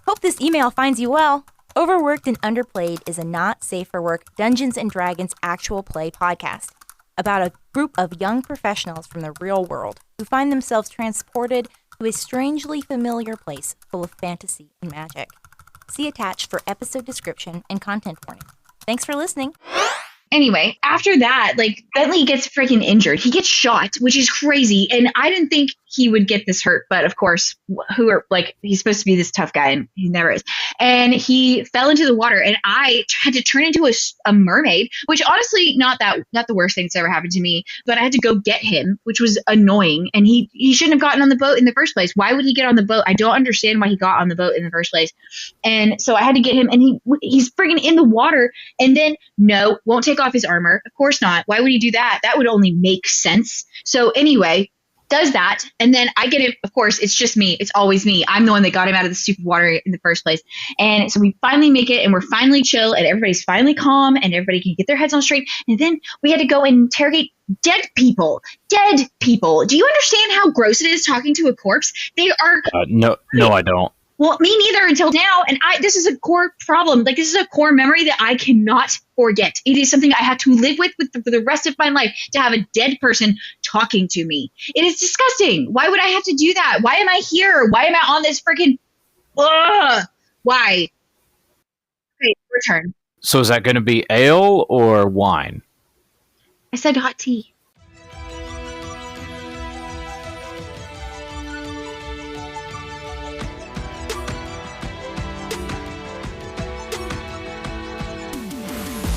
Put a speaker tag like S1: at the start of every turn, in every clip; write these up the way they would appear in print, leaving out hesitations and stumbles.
S1: Hope this email finds you well. Overworked and Underplayed is a not safe for work Dungeons & Dragons actual play podcast about a group of young professionals from the real world who find themselves transported to a strangely familiar place full of fantasy and magic. See attached for episode description and content warning. Thanks for listening.
S2: Anyway, after that, like, Bentley gets freaking injured. He gets shot, which is crazy. And I didn't think he would get this hurt. But of course, he's supposed to be this tough guy and he never is. And he fell into the water and I had to turn into a mermaid, which honestly, not the worst thing that's ever happened to me. But I had to go get him, which was annoying. And he shouldn't have gotten on the boat in the first place. Why would he get on the boat? I don't understand why he got on the boat in the first place. And so I had to get him and he's friggin' in the water. And then no, won't take off his armor. Of course not. Why would he do that? That would only make sense. So anyway, does that. And then I get him. Of course, it's just me. It's always me. I'm the one that got him out of the stupid water in the first place. And so we finally make it and we're finally chill and everybody's finally calm and everybody can get their heads on straight. And then we had to go and interrogate dead people. Dead people. Do you understand how gross it is talking to a corpse? They are.
S3: No, I don't.
S2: Well, me neither until now. And this is a core problem. Like, this is a core memory that I cannot forget. It is something I had to live with for the rest of my life, to have a dead person talking to me. It is disgusting. Why would I have to do that? Why am I here? Why am I on this freaking... Why? Okay, your turn.
S3: So is that going to be ale or wine?
S2: I said hot tea.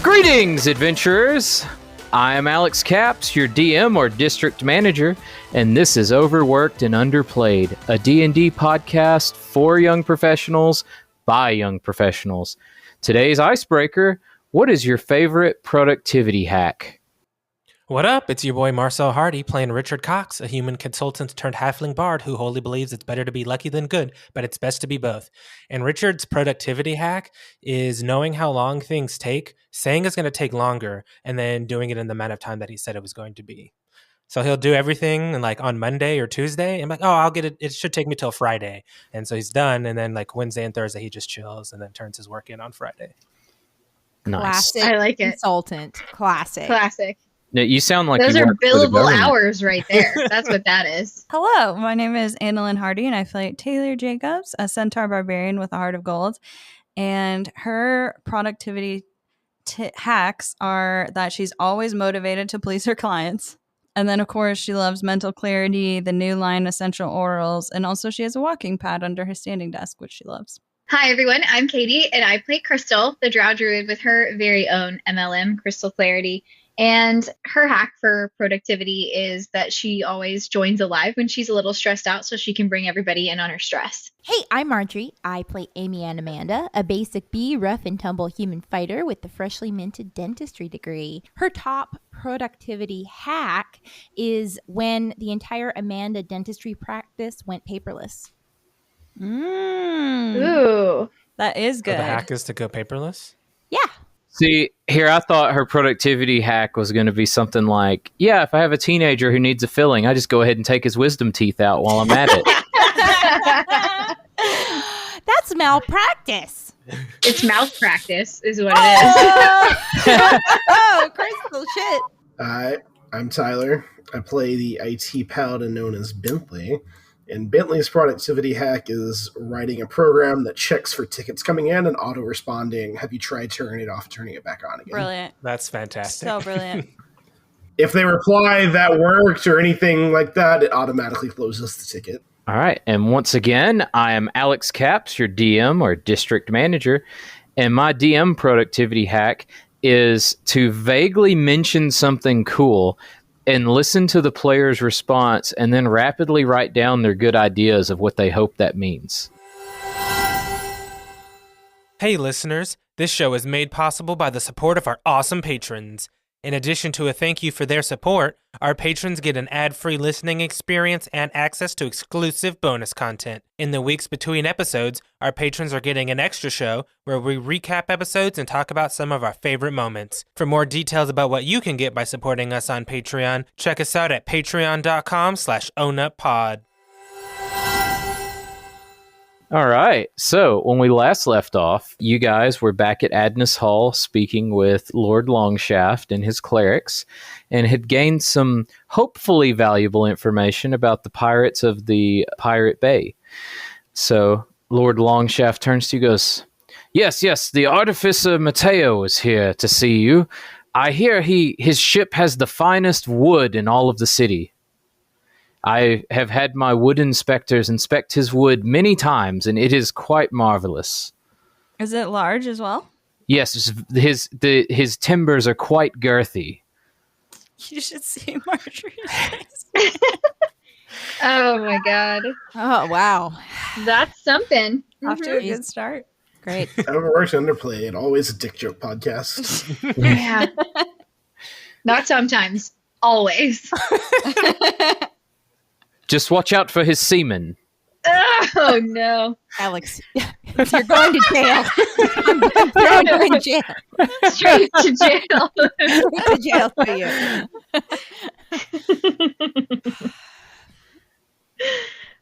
S3: Greetings, adventurers! I am Alex Capps, your DM or district manager, and this is Overworked and Underplayed, a D&D podcast for young professionals by young professionals. Today's icebreaker: what is your favorite productivity hack?
S4: What up? It's your boy Marcel Hardy playing Richard Cox, a human consultant turned halfling bard who wholly believes it's better to be lucky than good, but it's best to be both. And Richard's productivity hack is knowing how long things take, saying it's going to take longer, and then doing it in the amount of time that he said it was going to be. So he'll do everything like on Monday or Tuesday. I'm like, oh, I'll get it. It should take me till Friday. And so he's done. And then like Wednesday and Thursday, he just chills and then turns his work in on Friday.
S3: Nice.
S1: Classic
S2: I like it.
S1: consultant. Classic.
S3: Now, you sound like
S2: Those
S3: you
S2: are
S3: work for the
S2: billable
S3: government.
S2: hours right there. That's what that is.
S5: Hello, my name is Annalyn Hardy, and I play Taylor Jacobs, a centaur barbarian with a heart of gold. And her productivity hacks are that she's always motivated to please her clients. And then, of course, she loves mental clarity, the new line Essential Orals, and also she has a walking pad under her standing desk, which she loves.
S2: Hi, everyone. I'm Katie, and I play Crystal, the Drow Druid, with her very own MLM, Crystal Clarity. And her hack for productivity is that she always joins a live when she's a little stressed out so she can bring everybody in on her stress.
S1: Hey, I'm Marjorie. I play Amy and Amanda, a basic B, rough and tumble human fighter with the freshly minted dentistry degree. Her top productivity hack is when the entire Amanda dentistry practice went paperless.
S2: Ooh.
S5: That is good.
S4: So the hack is to go paperless?
S1: Yeah.
S3: See, here I thought her productivity hack was going to be something like, yeah, if I have a teenager who needs a filling, I just go ahead and take his wisdom teeth out while I'm at it.
S1: That's malpractice.
S2: It's mouth practice is what it is.
S1: Oh, Crystal, shit.
S6: Hi, I'm Tyler. I play the IT paladin known as Bentley. And Bentley's productivity hack is writing a program that checks for tickets coming in and auto-responding. Have you tried turning it off, turning it back on again?
S5: Brilliant.
S4: That's fantastic.
S5: So brilliant.
S6: If they reply that worked or anything like that, it automatically closes the ticket.
S3: All right, and once again, I am Alex Capps, your DM or district manager, and my DM productivity hack is to vaguely mention something cool and listen to the player's response and then rapidly write down their good ideas of what they hope that means.
S4: Hey listeners, this show is made possible by the support of our awesome patrons. In addition to a thank you for their support, our patrons get an ad-free listening experience and access to exclusive bonus content. In the weeks between episodes, our patrons are getting an extra show where we recap episodes and talk about some of our favorite moments. For more details about what you can get by supporting us on Patreon, check us out at patreon.com/ownuppod.
S3: All right. So when we last left off, you guys were back at Adness Hall speaking with Lord Longshaft and his clerics, and had gained some hopefully valuable information about the pirates of the Pirate Bay. So Lord Longshaft turns to you and goes, Yes, the artificer Mateo is here to see you. I hear his ship has the finest wood in all of the city. I have had my wood inspectors inspect his wood many times, and it is quite marvelous.
S5: Is it large as well?
S3: Yes, his timbers are quite girthy.
S5: You should see Marjorie's face.
S2: Oh my god.
S1: Oh, wow.
S2: That's something.
S5: Off to a good start.
S1: Great.
S6: Overworked Underplayed, always a dick joke podcast.
S2: Yeah. Not sometimes. Always.
S3: Just watch out for his semen.
S2: Oh no.
S1: Alex, you're going to jail. I'm throwing you in jail.
S2: Straight to jail.
S1: Straight to jail for you.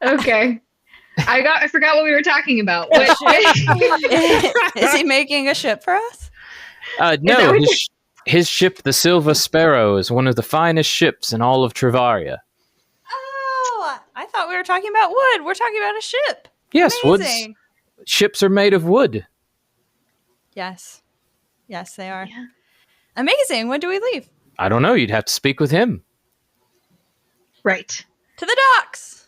S2: Okay. I forgot what we were talking about.
S5: Is he making a ship for us?
S3: No, his ship, the Silver Sparrow, is one of the finest ships in all of Travaria.
S5: Oh, I thought we were talking about wood. We're talking about a ship.
S3: Yes,
S5: Amazing.
S3: ships are made of wood.
S5: Yes, they are.
S2: Yeah.
S5: Amazing. When do we leave?
S3: I don't know. You'd have to speak with him.
S2: Right.
S5: To the docks.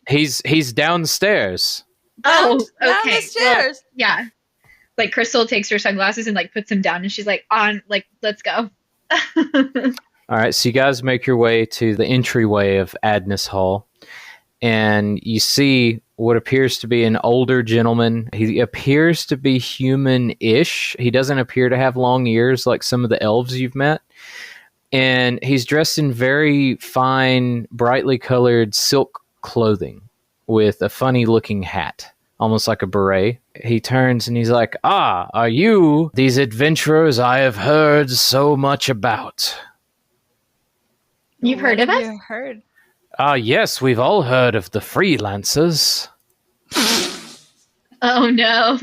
S3: He's downstairs.
S2: Oh,
S5: Down
S2: okay.
S5: the stairs.
S2: Well, yeah. Like Crystal takes her sunglasses and like puts them down, and she's like, let's go.
S3: All right, so you guys make your way to the entryway of Adness Hall, and you see what appears to be an older gentleman. He appears to be human-ish. He doesn't appear to have long ears like some of the elves you've met. And he's dressed in very fine, brightly colored silk clothing with a funny-looking hat, almost like a beret. He turns and he's like, are you these adventurers I have heard so much about?
S2: You've heard of us?
S5: You heard.
S3: Yes, we've all heard of the freelancers.
S2: Oh no.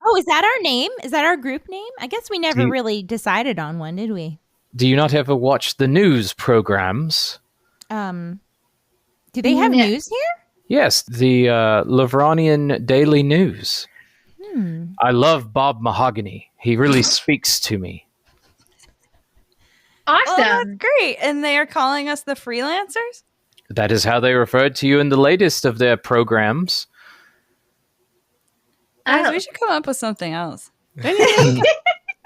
S1: Oh, is that our name? Is that our group name? I guess we never really decided on one, did we?
S3: Do you not ever watch the news programs?
S1: Do they have news here?
S3: Yes, the Lavranian Daily News. I love Bob Mahogany. He really speaks to me.
S5: Oh, that's
S2: Awesome.
S5: great. And they are calling us the freelancers?
S3: That is how they referred to you in the latest of their programs.
S5: Guys,
S2: Oh.
S5: we should come up with something else.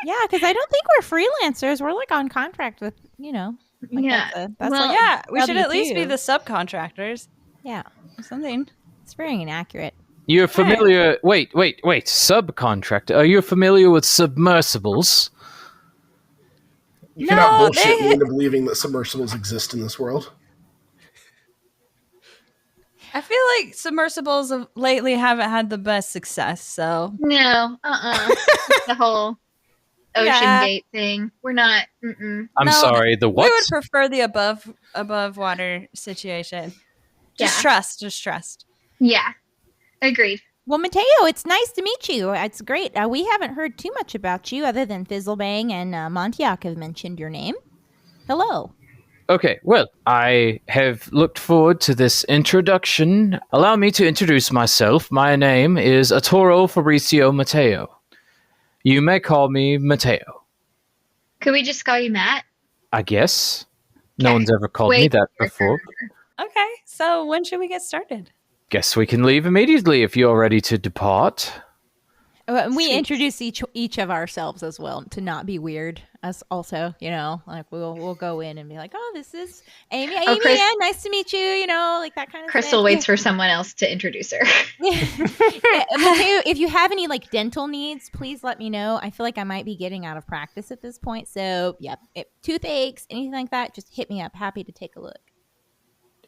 S1: Yeah, because I don't think we're freelancers. We're like on contract with, like
S2: Yeah.
S1: that's
S2: Well,
S1: like,
S5: Yeah, we should at least
S1: W2.
S5: be the subcontractors.
S1: yeah,
S5: Or something.
S1: it's very inaccurate.
S3: You're familiar... Wait. Subcontractor. Are you familiar with submersibles?
S6: You cannot
S5: No,
S6: bullshit
S5: they-
S6: me into believing that submersibles exist in this world.
S5: I feel like submersibles lately haven't had the best success, so
S2: No. The whole ocean
S5: Yeah.
S2: gate thing. We're not. Mm-mm.
S3: I'm
S5: No,
S3: sorry, the
S5: we
S3: what?
S5: would prefer the above water situation. Just
S2: Yeah.
S5: trust.
S2: Yeah. Agreed.
S1: Well, Mateo, it's nice to meet you. It's great. We haven't heard too much about you other than Fizzlebang and Montiac have mentioned your name. Hello.
S3: Okay, well, I have looked forward to this introduction. Allow me to introduce myself. My name is Arturo Fabricio Mateo. You may call me Mateo.
S2: Could we just call you Matt?
S3: I guess. No
S2: Okay.
S3: one's ever called me
S2: Wait.
S3: that before.
S5: Okay, so when should we get started?
S3: Guess we can leave immediately if you're ready to depart.
S1: We
S2: Sweet.
S1: introduce each of ourselves as well to not be weird. Us also, like we'll go in and be like, oh, this is Amy. Amy,
S2: Chris-
S1: Ann, nice to meet you. Like that kind of.
S2: Crystal
S1: thing.
S2: waits for someone else to introduce her.
S1: Mateo, if you have any like dental needs, please let me know. I feel like I might be getting out of practice at this point. So, yep, toothaches, anything like that, just hit me up. Happy to take a look.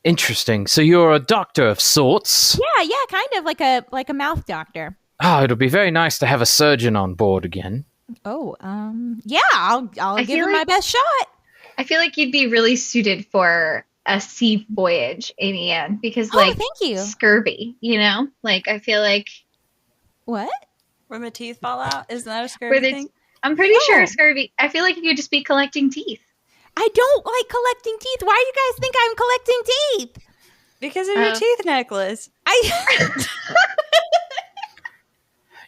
S3: Interesting. So you're a doctor of sorts.
S1: Yeah, kind of like a mouth doctor.
S3: Oh, it'll be very nice to have a surgeon on board again.
S1: Oh, yeah, I'll
S2: I
S1: give
S2: feel
S1: it my
S2: like-
S1: best shot.
S2: I feel like you'd be really suited for a sea voyage, Amy Ann, because
S1: Oh,
S2: like
S1: thank you.
S2: scurvy, you know? Like I feel like
S1: What?
S5: Where my teeth fall out? Isn't that a
S2: where
S5: scurvy
S2: the
S5: thing?
S2: I'm pretty
S1: No.
S2: sure scurvy. I feel like you could just be collecting teeth.
S1: I don't like collecting teeth. Why do you guys think I'm collecting teeth?
S5: Because of your teeth necklace.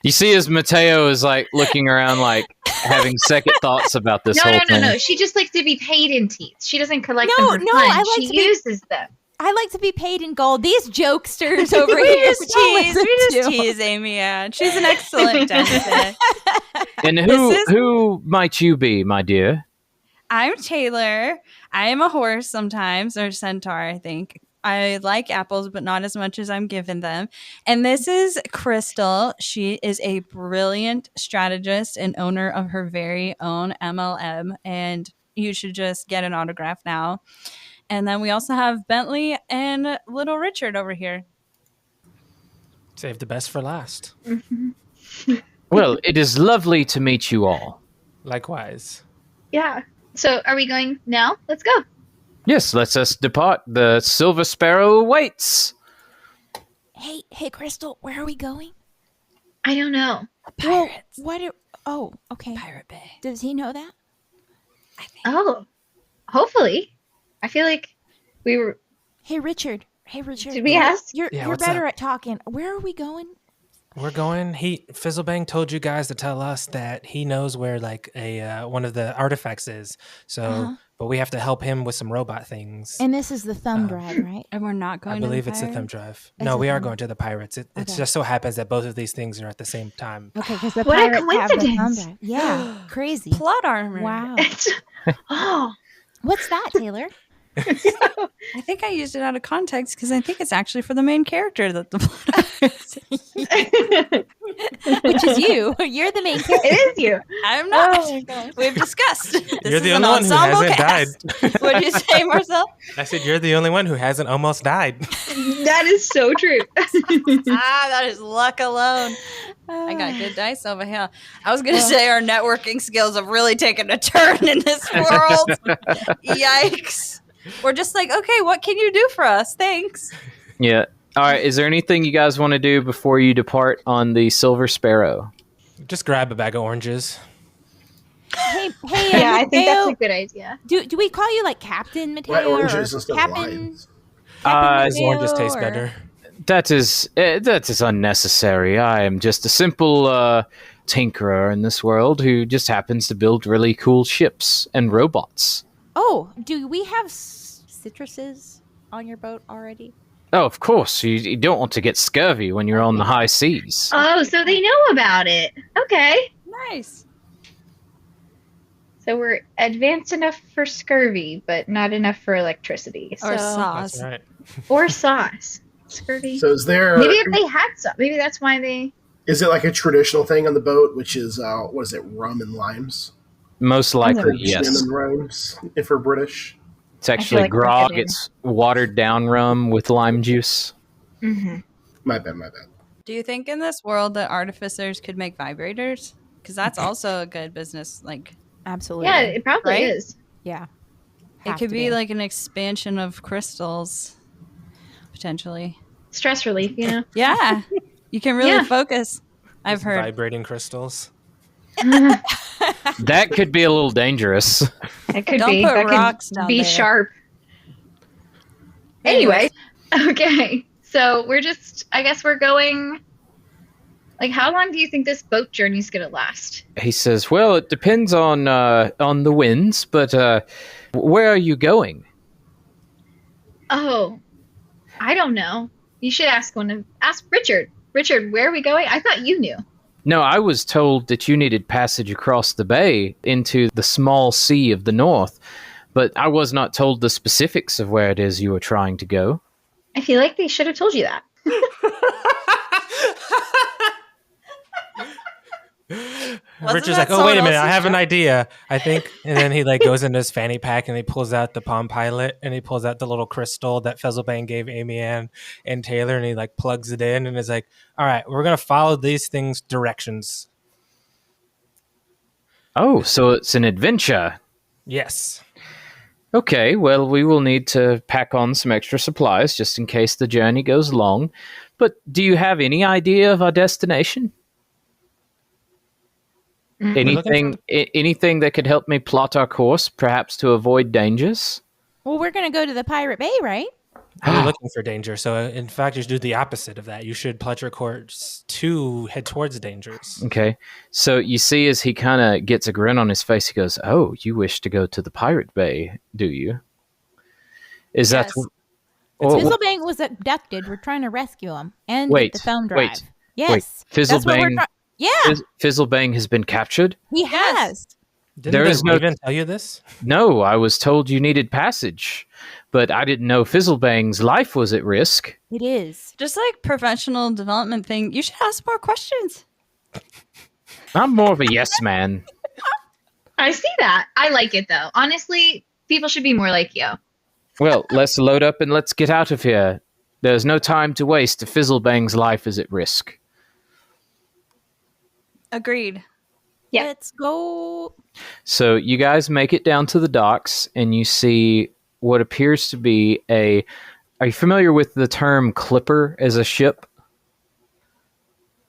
S3: You see, as Mateo is like looking around, like having second thoughts about this whole thing.
S2: No. She just likes to be paid in teeth. She doesn't collect
S1: No,
S2: them for
S1: no,
S2: fun.
S1: I like
S2: she
S1: to be-
S2: uses them.
S1: I like to be paid in gold. These jokesters over
S5: We
S1: here.
S5: just tease Amy Ann. She's an excellent dentist.
S3: And who might you be, my dear?
S5: I'm Taylor. I am a horse sometimes, or centaur, I think. I like apples, but not as much as I'm giving them. And this is Crystal. She is a brilliant strategist and owner of her very own MLM. And you should just get an autograph now. And then we also have Bentley and little Richard over here.
S4: Save the best for last.
S3: Well, it is lovely to meet you all.
S4: Likewise.
S2: Yeah. So are we going now? Let's go.
S3: Yes, let us depart. The Silver Sparrow waits.
S1: Hey, Crystal, where are we going?
S2: I don't know.
S5: Pirates.
S1: Oh, okay.
S5: Pirate Bay.
S1: Does he know that?
S5: I think.
S2: Oh, hopefully. I feel like we were.
S1: Hey, Richard.
S2: Did we ask?
S1: You're
S4: what's
S1: better
S4: up?
S1: at talking. Where are we going?
S4: We're going. Fizzlebang told you guys to tell us that he knows where like a one of the artifacts is. So, but we have to help him with some robot things.
S1: And this is the thumb drive, right?
S5: And we're not going
S4: I
S5: to
S4: believe
S5: the
S4: it's the thumb
S5: pirates?
S4: drive.
S1: It's
S4: No,
S1: a
S4: we are
S1: thumb-
S4: going to the pirates. It
S1: Okay.
S4: just so happens that both of these things are at the same time.
S1: Okay, because the
S2: What a
S1: pirates have the thumb
S2: coincidence.
S1: drive. Yeah, crazy.
S5: Plot armor.
S1: Wow.
S2: Oh.
S1: What's that, Taylor?
S5: I think I used it out of context because I think it's actually for the main character that the plot armor is.
S1: Which is you. You're the main character.
S2: It is you.
S5: I'm not.
S2: Oh my gosh.
S5: We've discussed. This
S4: You're the
S5: is an
S4: only one who
S5: ensemble
S4: hasn't
S5: cast.
S4: died.
S5: What did you say, Marcel?
S4: I said you're the only one who hasn't almost died.
S2: That is so true.
S5: That is luck alone. I got good dice over here. I was going to say our networking skills have really taken a turn in this world. Yikes. We're just like, okay, what can you do for us? Thanks.
S3: Yeah. All right. Is there anything you guys want to do before you depart on the Silver Sparrow?
S4: Just grab a bag of oranges.
S1: Hey,
S2: Yeah, I think that's
S1: Mateo,
S2: a good idea.
S1: do we call you like Captain Mateo?
S6: Why oranges
S1: or
S6: instead of
S1: Captain?
S6: limes?
S4: As
S1: Mateo,
S4: oranges taste
S1: or-
S4: better.
S3: That is unnecessary. I am just a simple tinkerer in this world who just happens to build really cool ships and robots.
S1: Oh, do we have citruses on your boat already?
S3: Oh, of course. You don't want to get scurvy when you're on the high seas.
S2: Oh, so they know about it. Okay.
S5: Nice.
S2: So we're advanced enough for scurvy, but not enough for electricity.
S5: Or
S2: So-
S5: sauce.
S4: That's right.
S2: Or sauce. Scurvy.
S6: So is there?
S2: Maybe if they had some. Maybe that's why they.
S6: Is it like a traditional thing on the boat, which is what is it, rum and limes?
S3: Most likely,
S2: never
S3: yes.
S6: Cinnamon rums, if we're British.
S3: It's actually
S2: like we're
S3: grog.
S2: getting-
S3: It's watered down rum with lime juice.
S2: Mm-hmm.
S6: My bad.
S5: Do you think in this world that artificers could make vibrators? Because that's also a good business. Like,
S1: Absolutely.
S2: Yeah, it probably
S5: Right?
S2: is.
S1: Yeah.
S5: it
S1: Have
S5: could
S1: to
S5: be like an expansion of crystals, potentially.
S2: Stress relief, you know?
S5: Yeah. You can really
S2: Yeah.
S5: focus. I've heard.
S4: Vibrating crystals.
S3: That could be a little dangerous.
S2: It could
S5: Don't
S2: be.
S5: put
S2: That could
S5: rocks down
S2: be
S5: there.
S2: sharp. Anyway, okay. So we're just, I guess we're going, like, how long do you think this boat journey is going to last?
S3: He says, "Well, it depends on the winds, but where are you going?"
S2: Oh, I don't know. You should ask Richard. Richard, where are we going? I thought you knew.
S3: No, I was told that you needed passage across the bay into the small sea of the north, but I was not told the specifics of where it is you were trying to go.
S2: I feel like they should have told you that.
S4: Richard's
S5: that
S4: like, oh, wait a
S5: someone
S4: minute, I
S5: else's
S4: have an
S5: job?
S4: idea, I think. And then he like goes into his fanny pack and he pulls out the Palm Pilot and he pulls out the little crystal that Fizzlebang gave Amy Ann and Taylor and he like plugs it in and is like, all right, we're going to follow these things' directions.
S3: Oh, so it's an adventure.
S4: Yes.
S3: Okay, well, we will need to pack on some extra supplies just in case the journey goes long. But do you have any idea of our destination?
S2: Mm.
S4: We're looking
S3: Anything that could help me plot our course, perhaps to avoid dangers?
S1: Well, we're going to go to the Pirate Bay, right?
S4: You're looking for danger. So, in fact, you should do the opposite of that. You should plot your course to head towards dangers.
S3: Okay, so you see as he kind of gets a grin on his face, he goes, "Oh, you wish to go to the Pirate Bay, do you? Is
S1: Yes.
S3: that... Oh,
S1: Fizzlebang was abducted. We're trying to rescue him and
S3: Wait,
S1: get the thumb drive.
S3: wait,
S1: Yes. That's what we're
S3: Fizzlebang,
S1: trying. Yeah,
S3: Fizzlebang has been captured?
S1: he has.
S4: Didn't
S3: There
S4: the
S3: is no-
S4: Raven tell you this?
S3: No, I was told you needed passage, but I didn't know Fizzlebang's life was at risk."
S1: It is.
S5: Just like professional development thing, you should ask more questions.
S3: I'm more of a yes man.
S2: I see that. I like it though. Honestly, people should be more like you.
S3: Well, let's load up and let's get out of here. There's no time to waste if Fizzlebang's life is at risk.
S5: Agreed.
S2: Yeah.
S1: Let's go.
S3: So you guys make it down to the docks and you see what appears to be a... Are you familiar with the term clipper as a ship?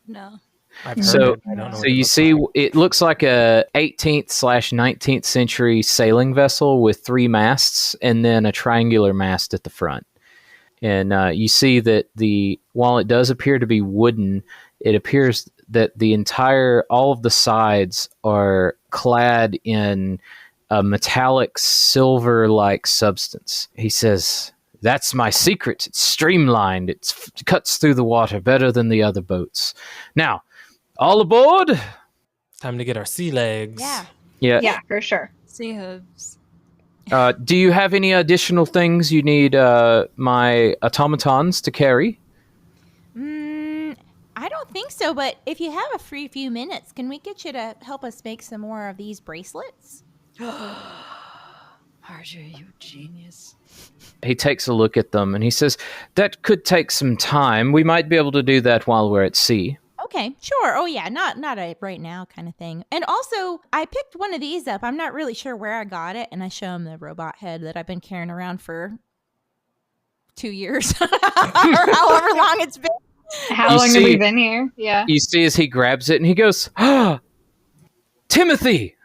S5: No.
S4: I've heard
S3: So-
S4: it. I don't know
S3: So
S4: what it
S3: you
S4: looks
S3: see,
S4: like.
S3: it looks like a 18th/19th century sailing vessel with 3 masts and then a triangular mast at the front. And you see that while it does appear to be wooden, it appears that all of the sides are clad in a metallic silver-like substance. He says, "That's my secret. It's streamlined. It cuts through the water better than the other boats. Now, all aboard?"
S4: Time to get our sea legs.
S1: Yeah.
S3: Yeah.
S2: Yeah, for sure.
S5: Sea hooves.
S3: Do you have any additional things you need my automatons to carry?
S1: I don't think so, but if you have a free few minutes, can we get you to help us make some more of these bracelets?
S5: Archer, you genius.
S3: He takes a look at them and he says, "That could take some time. We might be able to do that while we're at sea."
S1: Okay, sure. Oh yeah, not a right now kind of thing. And also, I picked one of these up. I'm not really sure where I got it, and I show him the robot head that I've been carrying around for 2 years, or however long it's been.
S2: How
S3: You
S2: long have
S3: see-
S2: we been here? Yeah.
S3: You see as he grabs it and he goes, "Ah, Timothy!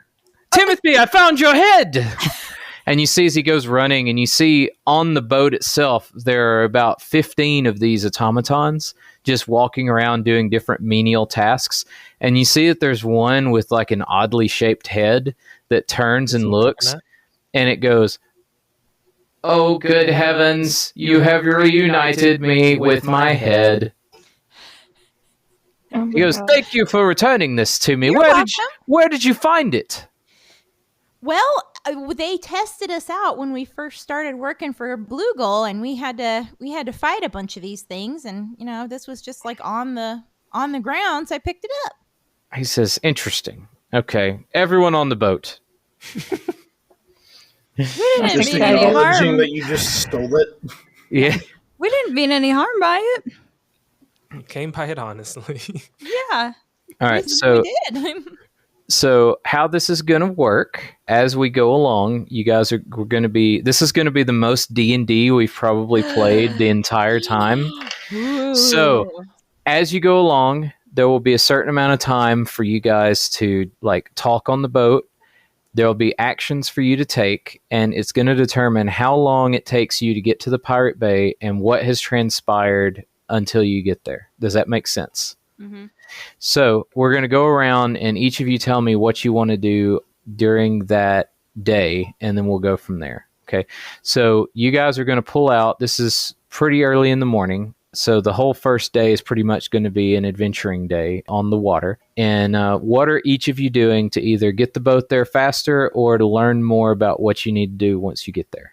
S3: Timothy, I found your head!" And you see as he goes running, and you see on the boat itself, there are about 15 of these automatons just walking around doing different menial tasks. And you see that there's one with like an oddly shaped head that turns and looks, and it goes, "Oh, good heavens, you have reunited me with my head."
S2: Oh my
S3: He goes,
S2: God.
S3: "Thank you for returning this to me.
S1: You're
S3: Where
S1: welcome.
S3: did you find it?"
S1: Well, they tested us out when we first started working for Blue Gull, and we had to fight a bunch of these things, and this was just like on the ground, so I picked it up.
S3: He says, "Interesting. Okay, everyone on the boat."
S5: We didn't
S6: Just
S5: mean any
S6: acknowledging
S5: harm.
S6: that you just stole it.
S3: Yeah.
S5: We didn't mean any harm by it.
S4: Came by it honestly.
S5: Yeah.
S3: All right.
S1: Yes,
S3: So
S1: we did.
S3: So how this is going to work as we go along, you guys we're going to be, this is going to be the most D&D we've probably played the entire time. So as you go along, there will be a certain amount of time for you guys to like talk on the boat. There will be actions for you to take, and it's going to determine how long it takes you to get to the Pirate Bay and what has transpired until you get there. Does that make sense?
S1: Mhm.
S3: So we're going to go around and each of you tell me what you want to do during that day, and then we'll go from there. Okay. So you guys are going to pull out. This is pretty early in the morning. So the whole first day is pretty much going to be an adventuring day on the water. And what are each of you doing to either get the boat there faster or to learn more about what you need to do once you get there?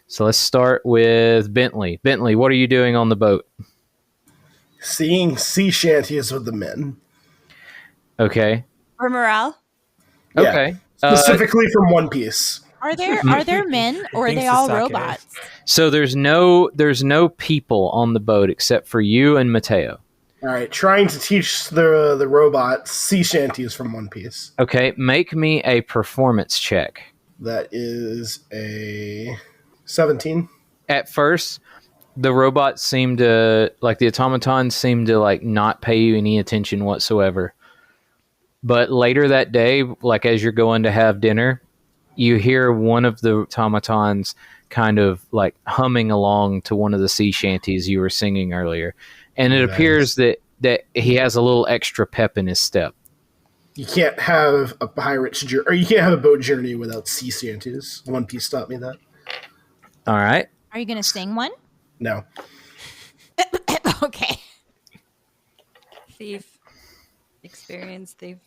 S3: So let's start with Bentley. Bentley, what are you doing on the boat?
S6: Seeing sea shanties with the men.
S3: Okay.
S5: For morale.
S6: Yeah.
S3: Okay.
S6: Specifically from One Piece.
S1: Are there men, or are
S4: Thanks
S1: they
S4: to
S1: all
S4: sake.
S1: robots?
S3: So there's no people on the boat except for you and Mateo.
S6: All right, trying to teach the robot sea shanties from One Piece.
S3: Okay, make me a performance check.
S6: That is a 17.
S3: At first, the robots seem to, like the automatons seem to like not pay you any attention whatsoever. But later that day, like as you're going to have dinner, you hear one of the automatons kind of like humming along to one of the sea shanties you were singing earlier. And it appears that he has a little extra pep in his step.
S6: You can't have a pirate's journey, or you can't have a boat journey without sea shanties. One Piece taught me that.
S3: All right.
S1: Are you going to sing one?
S6: No.
S1: Okay.
S5: Thief. Experienced thief.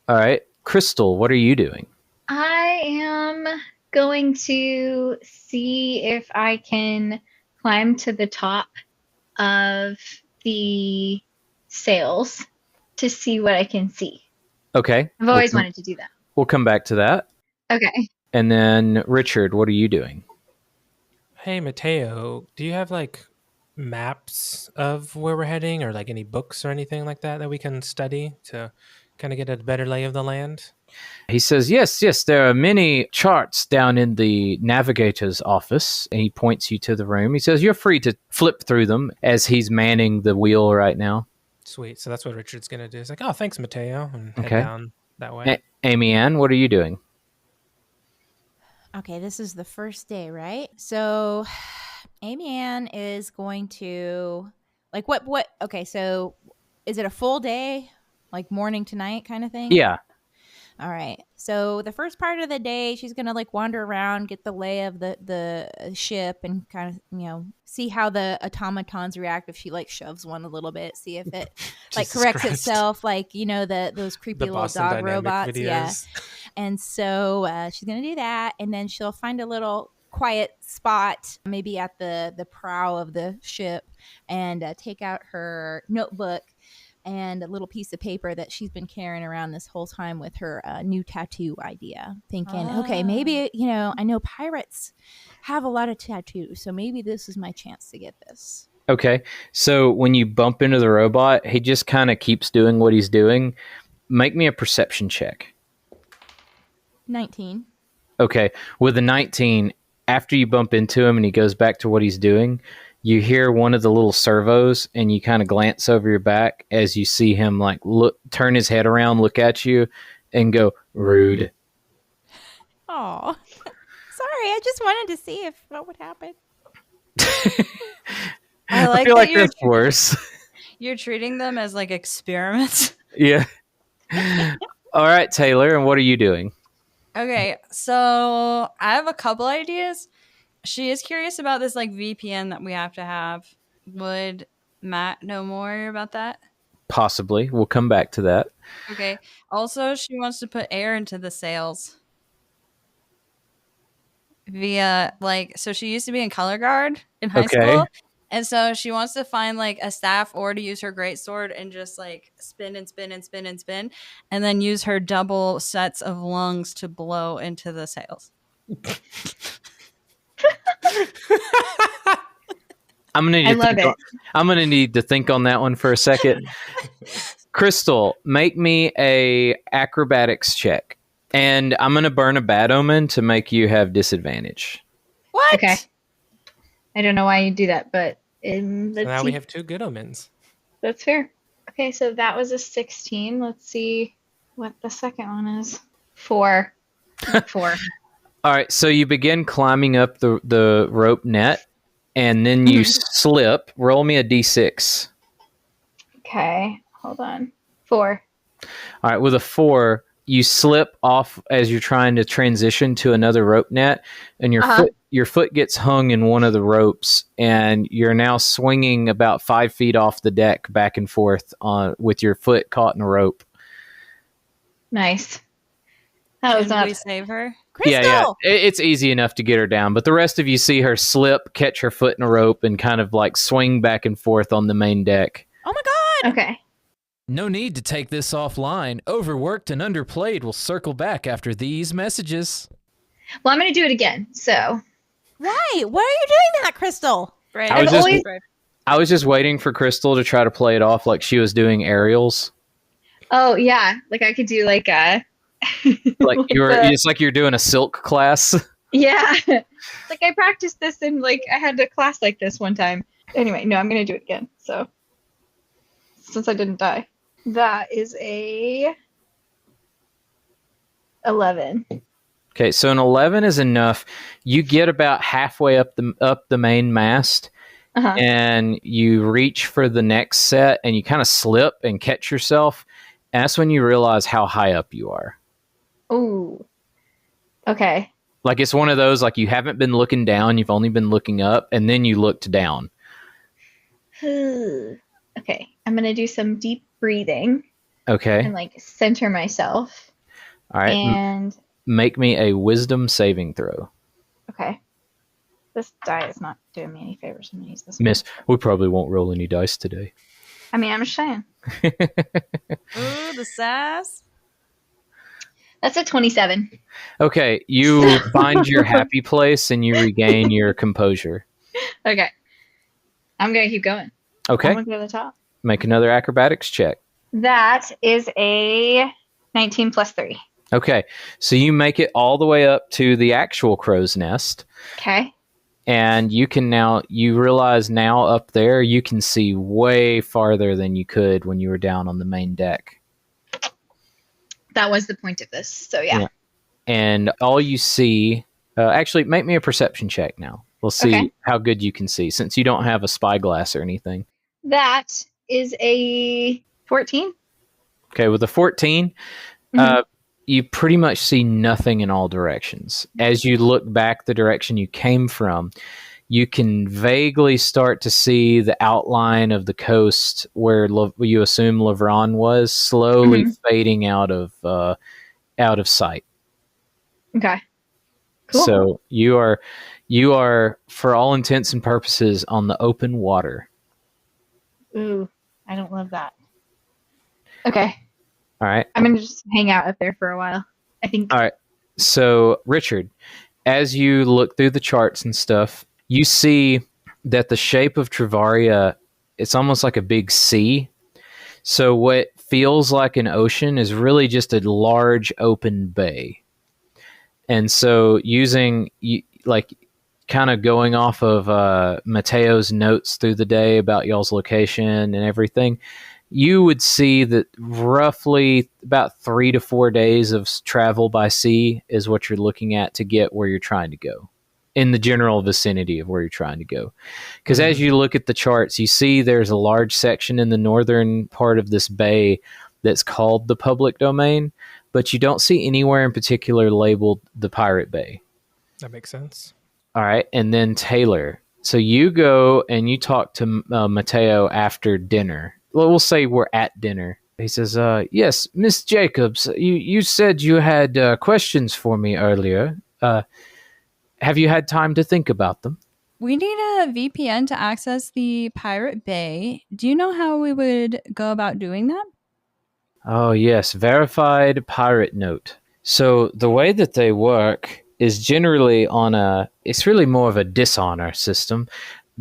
S3: All right. Crystal, what are you doing?
S2: I am going to see if I can climb to the top of the sails to see what I can see.
S3: Okay.
S2: I've always wanted to do that.
S3: We'll come back to that.
S2: Okay.
S3: And then, Richard, what are you doing?
S4: Hey, Mateo, do you have like maps of where we're heading or like any books or anything like that we can study to kind of get a better lay of the land?
S3: He says, yes, there are many charts down in the navigator's office. And he points you to the room. He says, you're free to flip through them as he's manning the wheel right now.
S4: Sweet. So that's what Richard's going to do. He's like, oh, thanks, Mateo. And head
S3: Okay.
S4: down that way.
S3: Amy Ann, what are you doing?
S1: Okay, this is the first day, right? So Amy Ann is going to like what okay, so is it a full day? Like morning to night kind of thing?
S3: Yeah.
S1: All right. So the first part of the day, she's gonna like wander around, get the lay of the ship, and kind of see how the automatons react if she like shoves one a little bit, see if it like
S4: Jesus
S1: corrects
S4: Christ.
S1: itself, like those creepy
S4: The
S1: little
S4: Boston
S1: dog
S4: Dynamic
S1: robots.
S4: videos.
S1: Yeah. And so she's gonna do that, and then she'll find a little quiet spot, maybe at the prow of the ship, and take out her notebook and a little piece of paper that she's been carrying around this whole time with her new tattoo idea, thinking, okay, maybe, I know pirates have a lot of tattoos, so maybe this is my chance to get this.
S3: Okay. So when you bump into the robot, he just kind of keeps doing what he's doing. Make me a perception check.
S1: 19.
S3: Okay. With a 19, after you bump into him and he goes back to what he's doing, you hear one of the little servos and you kind of glance over your back as you see him like turn his head around, look at you and go, rude.
S1: Oh, sorry. I just wanted to see what would happen.
S5: I like
S3: feel
S5: that
S3: like that's worse.
S5: you're treating them as like experiments.
S3: Yeah. All right, Taylor. And what are you doing?
S5: Okay, so I have a couple ideas. She is curious about this like VPN that we have to have. Would Matt know more about that?
S3: Possibly. We'll come back to that.
S5: Okay. Also, she wants to put air into the sails via so she used to be in color guard in high school. And so she wants to find like a staff or to use her greatsword and just like spin and spin and spin and spin, and then use her double sets of lungs to blow into the sails.
S3: I'm gonna need to think on that one for a second. Crystal, make me a acrobatics check, and I'm gonna burn a bad omen to make you have disadvantage.
S1: What?
S2: Okay. I don't know why you do that, but
S4: So
S2: let's
S4: now
S2: see.
S4: we have two good omens.
S2: That's fair. Okay, so that was a 16. Let's see what the second one is. 4. 4.
S3: All right, so you begin climbing up the rope net, and then you slip. Roll me a d6.
S2: Okay, hold on. 4.
S3: All right, with a 4, you slip off as you're trying to transition to another rope net, and your foot gets hung in one of the ropes, and you're now swinging about 5 feet off the deck back and forth with your foot caught in a rope.
S2: Nice. That was
S5: Can
S2: not.
S5: we save her?
S1: Crystal!
S3: Yeah. It's easy enough to get her down, but the rest of you see her slip, catch her foot in a rope, and kind of like swing back and forth on the main deck.
S1: Oh my God!
S2: Okay.
S7: No need to take this offline. Overworked and Underplayed will circle back after these messages.
S2: Well, I'm going to do it again. So,
S1: Why? Why are you doing that, Crystal?
S5: Right.
S3: I was just waiting for Crystal to try to play it off like she was doing aerials.
S2: oh yeah, like I could do like a
S3: Like it's like you're doing a silk class.
S2: Yeah. Like I practiced this and like I had a class like this one time. Anyway, no, I'm gonna do it again. So since I didn't die. That is a 11.
S3: Okay, so an 11 is enough. You get about halfway up the main mast,
S2: Uh-huh.
S3: and you reach for the next set, and you kind of slip and catch yourself. And that's when you realize how high up you are.
S2: Ooh. Okay.
S3: Like it's one of those, like you haven't been looking down, you've only been looking up, and then you looked down.
S2: Okay. I'm gonna do some deep breathing
S3: Okay.
S2: and like center myself.
S3: All right.
S2: And
S3: Make me a wisdom saving throw.
S2: okay. This die is not doing me any favors. I'm gonna use this
S3: Miss, we probably won't roll any dice today.
S2: one. I mean, I'm just saying.
S5: Ooh, the sass.
S2: That's a 27.
S3: Okay, you find your happy place and you regain your composure.
S2: Okay. I'm gonna keep going.
S3: Okay,
S2: I'm gonna go to the top.
S3: make another acrobatics check.
S2: That is a 19 plus 3.
S3: Okay, so you make it all the way up to the actual crow's nest,
S2: Okay.
S3: and you realize now up there you can see way farther than you could when you were down on the main deck.
S2: That was the point of this. So yeah.
S3: And all you see, actually, make me a perception check now. We'll see
S2: Okay.
S3: how good you can see, since you don't have a spyglass or anything.
S2: That is a 14.
S3: Okay, with a 14, you pretty much see nothing in all directions. As you look back the direction you came from, you can vaguely start to see the outline of the coast where you assume Lavron was, slowly fading out of sight.
S2: Okay. Cool.
S3: So you are, for all intents and purposes, on the open water.
S2: Ooh, I don't love that. Okay.
S3: All right.
S2: I'm going to just hang out up there for a while. I think.
S3: All right. So, Richard, as you look through the charts and stuff, you see that the shape of Travaria, it's almost like a big C. So what feels like an ocean is really just a large open bay. And so kind of going off of Mateo's notes through the day about y'all's location and everything, you would see that roughly about 3 to 4 days of travel by sea is what you're looking at to get where you're trying to go, in the general vicinity of where you're trying to go. Because as you look at the charts, you see there's a large section in the northern part of this bay that's called the public domain, but you don't see anywhere in particular labeled the Pirate Bay.
S4: That makes sense.
S3: All right. And then Taylor. So you go and you talk to Mateo after dinner. Well, we'll say we're at dinner. He says, yes, Miss Jacobs, you said you had questions for me earlier. Have you had time to think about them?
S5: We need a VPN to access the Pirate Bay. Do you know how we would go about doing that?
S3: Oh, yes. Verified pirate note. So the way that they work is generally it's really more of a dishonor system.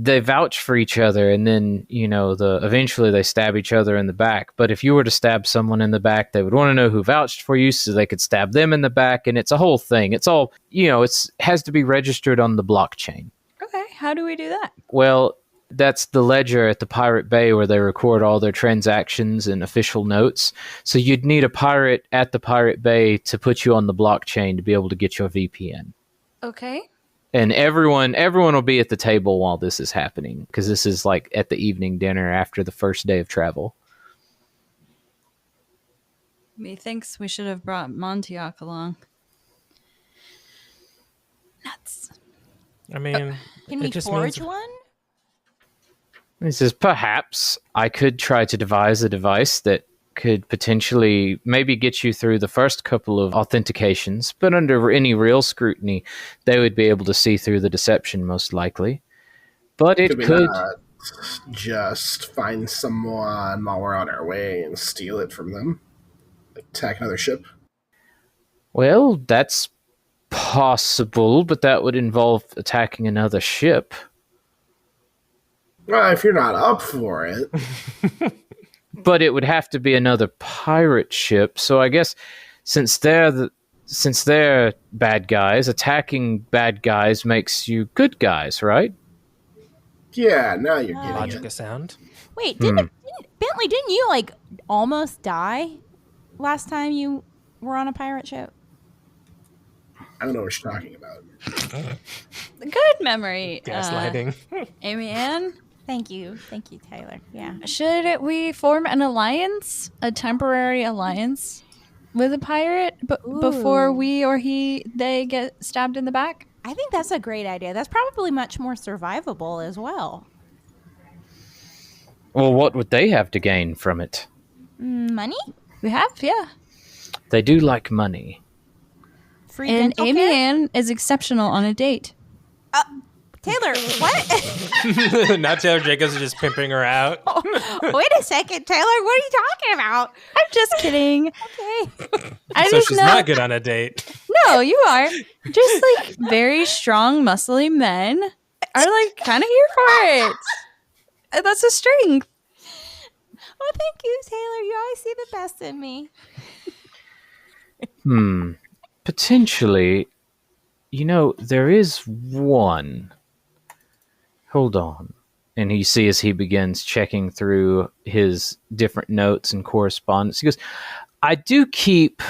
S3: They vouch for each other, and then, eventually they stab each other in the back. But if you were to stab someone in the back, they would want to know who vouched for you so they could stab them in the back. And it's a whole thing. It's all, it has to be registered on the blockchain.
S5: Okay, how do we do that?
S3: Well, that's the ledger at the Pirate Bay where they record all their transactions and official notes. So you'd need a pirate at the Pirate Bay to put you on the blockchain to be able to get your VPN.
S5: Okay.
S3: And everyone will be at the table while this is happening, because this is like at the evening dinner after the first day of travel.
S5: Methinks we should have brought Montiac along. Nuts.
S4: I mean,
S1: Can
S4: it
S1: we
S4: just
S1: forge
S4: means
S1: one?
S3: He says, perhaps I could try to devise a device that could potentially maybe get you through the first couple of authentications, but under any real scrutiny, they would be able to see through the deception most likely. But it
S6: we
S3: could
S6: not just find someone while we're on our way and steal it from them? Attack another ship?
S3: Well, that's possible, but that would involve attacking another ship.
S6: Well, if you're not up for it.
S3: But it would have to be another pirate ship. So I guess, since they're bad guys, attacking bad guys makes you good guys, right?
S6: Yeah, now you're getting
S4: Logic
S6: it.
S4: is sound.
S1: Wait,
S3: Hmm.
S1: Bentley, didn't you like almost die last time you were on a pirate ship?
S6: I don't know what you're talking about.
S5: Good memory.
S4: Gaslighting.
S5: Amy Ann,
S1: Thank you, Tyler. Yeah.
S5: should we form an alliance, a temporary alliance with a pirate before
S1: Ooh.
S5: we or they get stabbed in the back?
S1: I think that's a great idea. That's probably much more survivable as well.
S3: Well, what would they have to gain from it?
S1: Money?
S5: We have, yeah.
S3: They do like money.
S1: Free
S5: And
S1: dental
S5: Amy
S1: care?
S5: Ann is exceptional on a date.
S1: Taylor, what?
S4: Now Taylor Jacobs is just pimping her out.
S1: Wait a second, Taylor. What are you talking about?
S5: I'm just kidding.
S1: Okay.
S5: I
S4: So
S5: just
S4: she's
S5: know.
S4: not good on a date.
S5: No, you are. Just like very strong, muscly men are like kind of here for it. And that's a strength.
S1: Well, thank you, Taylor. You always see the best in me.
S3: Potentially, there is one. Hold on. And you see as he begins checking through his different notes and correspondence, he goes, I do keep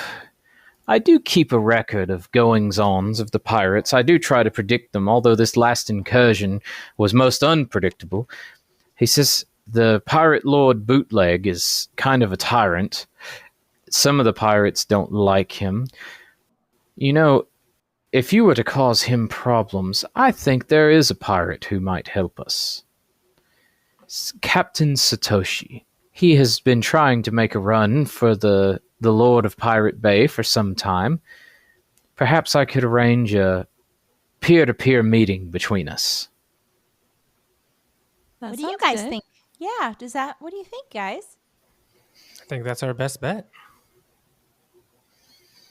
S3: a record of goings-ons of the pirates. I do try to predict them, although this last incursion was most unpredictable. He says, the pirate lord Bootleg is kind of a tyrant. Some of the pirates don't like him. If you were to cause him problems, I think there is a pirate who might help us. Captain Satoshi. He has been trying to make a run for the Lord of Pirate Bay for some time. Perhaps I could arrange a peer-to-peer meeting between us.
S5: That
S1: What do you
S5: sounds
S1: guys
S5: good.
S1: think? Yeah, what do you think, guys?
S4: I think that's our best bet.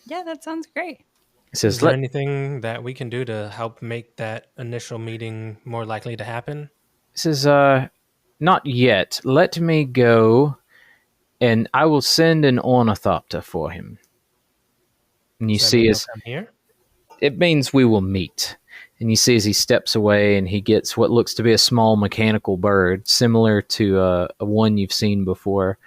S5: Yeah, that sounds great.
S3: He says,
S4: Is there anything that we can do to help make that initial meeting more likely to happen?
S3: not yet. Let me go, and I will send an ornithopter for him. And you
S4: Does that
S3: see
S4: mean
S3: as
S4: he'll come here?
S3: it means we will meet. And you see as he steps away and he gets what looks to be a small mechanical bird, similar to a one you've seen before.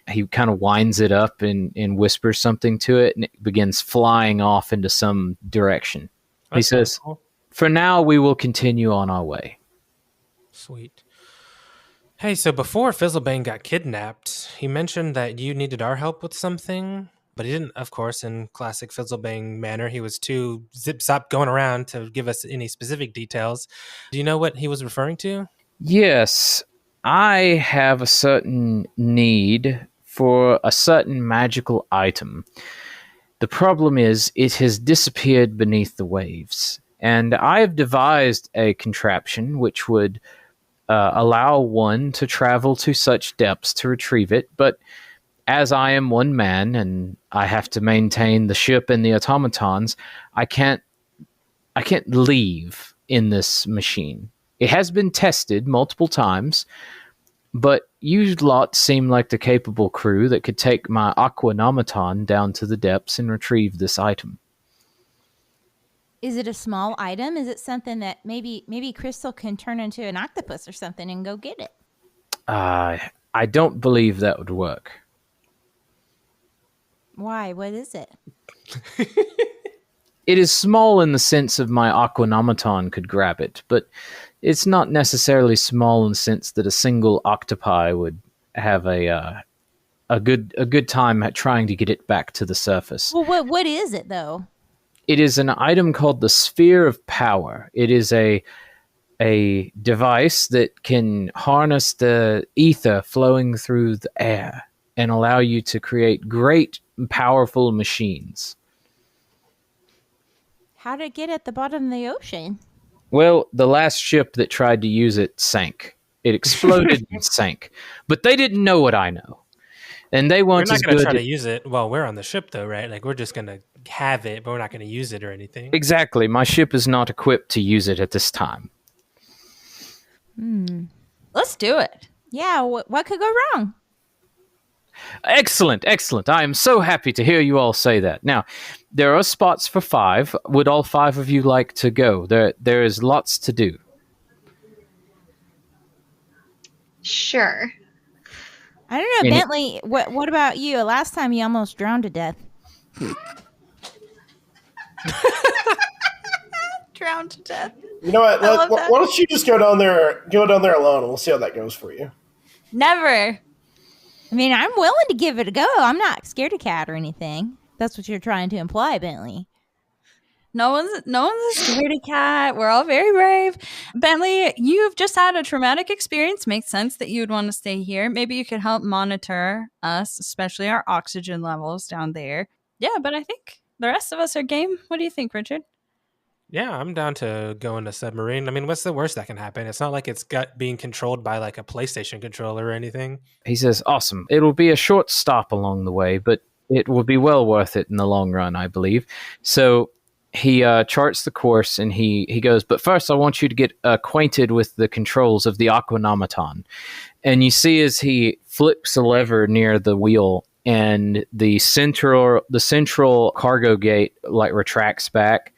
S3: He kind of winds it up and whispers something to it, and it begins flying off into some direction. He
S4: That sounds
S3: says,
S4: cool.
S3: for now, we will continue on our way.
S4: Sweet. Hey, so before Fizzlebane got kidnapped, he mentioned that you needed our help with something, but he didn't, of course, in classic Fizzlebane manner. He was too zip-zop going around to give us any specific details. Do you know what he was referring to?
S3: Yes, I have a certain need for a certain magical item. The problem is, it has disappeared beneath the waves, and I have devised a contraption which would allow one to travel to such depths to retrieve it, but as I am one man and I have to maintain the ship and the automatons, I can't leave in this machine. It has been tested multiple times, but you lot seem like the capable crew that could take my aquanomaton down to the depths and retrieve this item.
S1: Is it a small item? Is it something that maybe Crystal can turn into an octopus or something and go get it?
S3: I don't believe that would work.
S1: Why? What is it?
S3: It is small in the sense of my aquanomaton could grab it, but it's not necessarily small in the sense that a single octopi would have a good time at trying to get it back to the surface.
S1: Well, what is it though?
S3: It is an item called the Sphere of Power. It is a device that can harness the ether flowing through the air and allow you to create great, powerful machines.
S1: How did it get at the bottom of the ocean?
S3: Well, the last ship that tried to use it sank. It exploded and sank. But they didn't know what I know. And they
S4: We're
S3: weren't
S4: not
S3: as
S4: going to
S3: good.
S4: try to use it while we're on the ship, though, right? Like, we're just going to have it, but we're not going to use it or anything.
S3: Exactly. My ship is not equipped to use it at this time.
S5: Let's do it.
S1: Yeah. What could go wrong?
S3: Excellent, excellent. I am so happy to hear you all say that. Now, there are spots for 5. Would all 5 of you like to go? There is lots to do.
S2: Sure.
S1: I don't know,
S3: Any-
S1: Bentley. What about you? Last time you almost drowned to death.
S5: Drowned to death.
S6: You know what?
S5: I love that.
S6: Why don't you just go down there alone, and we'll see how that goes for you.
S5: Never.
S1: I mean, I'm willing to give it a go. I'm not scared of cat or anything. That's what you're trying to imply, Bentley.
S5: No one's a scaredy cat. We're all very brave. Bentley, you've just had a traumatic experience. Makes sense that you would want to stay here. Maybe you could help monitor us, especially our oxygen levels down there. Yeah, but I think the rest of us are game. What do you think, Richard?
S4: Yeah, I'm down to go in a submarine. I mean, what's the worst that can happen? It's not like it's being controlled by like a PlayStation controller or anything.
S3: He says, awesome. It'll be a short stop along the way, but it will be well worth it in the long run, I believe. So he charts the course, and he goes, but first I want you to get acquainted with the controls of the Aquanomaton. And you see as he flips a lever near the wheel, and the central cargo gate like retracts back,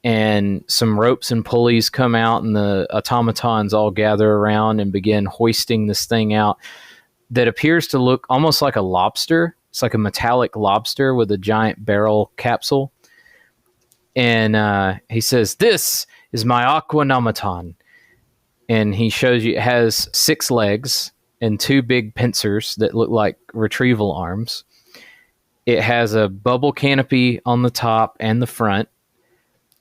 S3: and some ropes and pulleys come out, and the automatons all gather around and begin hoisting this thing out that appears to look almost like a lobster. It's like a metallic lobster with a giant barrel capsule. And he says, this is my Aquanomaton. And he shows you it has 6 legs and 2 big pincers that look like retrieval arms. It has a bubble canopy on the top and the front.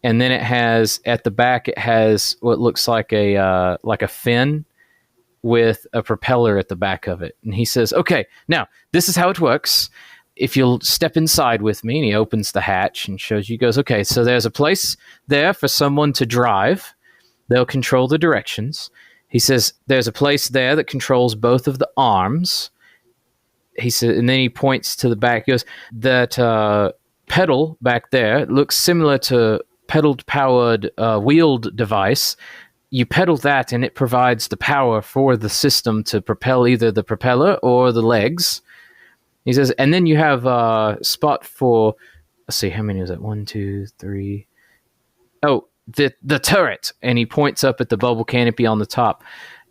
S3: And then it has, at the back, it has what looks like a fin with a propeller at the back of it. And he says, okay, now, this is how it works. If you'll step inside with me, and he opens the hatch and shows you, goes, okay, so there's a place there for someone to drive. They'll control the directions. He says, there's a place there that controls both of the arms. He said, and then he points to the back. He goes, that pedal back there looks similar to pedal-powered wheeled device. You pedal that, and it provides the power for the system to propel either the propeller or the legs. He says, and then you have a spot for, let's see, how many is that? 1, 2, 3. Oh, the turret. And he points up at the bubble canopy on the top.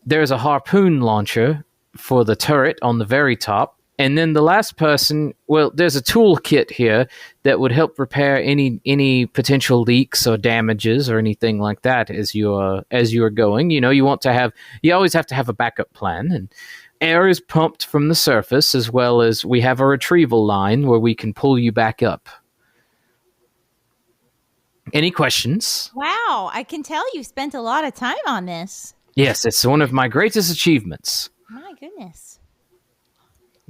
S3: There's a harpoon launcher for the turret on the very top. And then the last person, well, there's a toolkit here that would help repair any potential leaks or damages or anything like that as you are going. You know, you always have to have a backup plan, and air is pumped from the surface, as well as we have a retrieval line where we can pull you back up. Any questions?
S1: Wow, I can tell you spent a lot of time on this.
S3: Yes, it's one of my greatest achievements.
S1: My goodness.